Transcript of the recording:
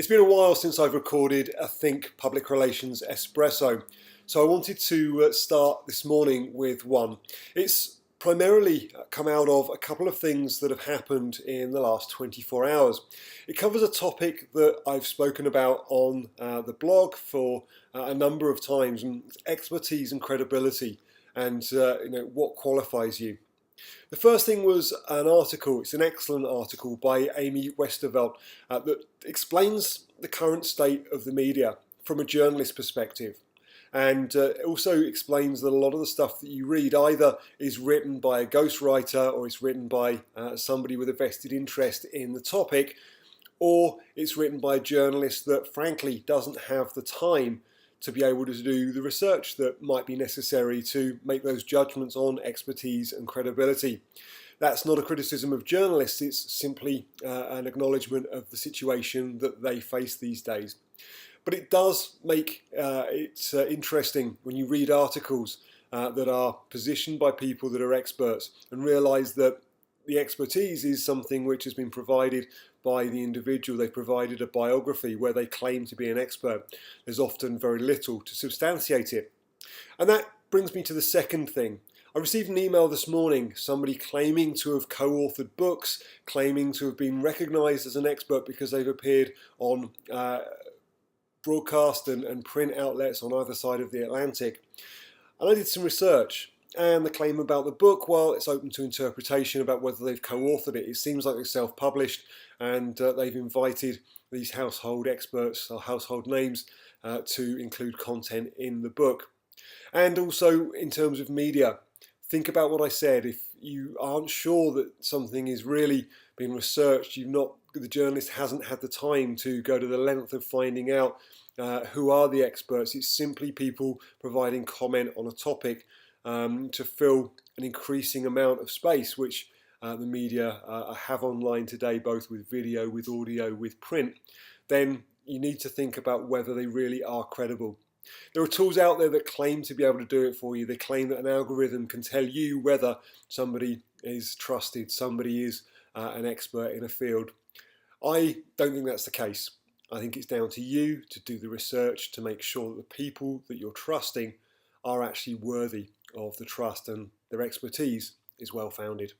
It's been a while since I've recorded a Think Public Relations Espresso, so I wanted to start this morning with one. It's primarily come out of a couple of things that have happened in the last 24 hours. It covers a topic that I've spoken about on the blog for a number of times, and expertise and credibility, and what qualifies you. The first thing was an article. It's an excellent article by Amy Westervelt that explains the current state of the media from a journalist perspective. And also explains that a lot of the stuff that you read either is written by a ghostwriter, or it's written by somebody with a vested interest in the topic, or it's written by a journalist that frankly doesn't have the time to be able to do the research that might be necessary to make those judgments on expertise and credibility. That's not a criticism of journalists, it's simply an acknowledgement of the situation that they face these days. But it does make it interesting when you read articles that are positioned by people that are experts and realise that the expertise is something which has been provided by the individual. They've provided a biography where they claim to be an expert. There's often very little to substantiate it. And that brings me to the second thing. I received an email this morning, somebody claiming to have co-authored books, claiming to have been recognised as an expert because they've appeared on broadcast and print outlets on either side of the Atlantic. And I did some research. And the claim about the book, well, it's open to interpretation about whether they've co-authored it. It seems like they're self-published, and they've invited these household experts or household names to include content in the book. And also in terms of media, think about what I said. If you aren't sure that something is really being researched, the journalist hasn't had the time to go to the length of finding out who are the experts. It's simply people providing comment on a topic to fill an increasing amount of space, which the media have online today, both with video, with audio, with print. Then you need to think about whether they really are credible. There are tools out there that claim to be able to do it for you. They claim that an algorithm can tell you whether somebody is trusted, somebody is an expert in a field. I don't think that's the case. I think it's down to you to do the research to make sure that the people that you're trusting are actually worthy of the trust and their expertise is well founded.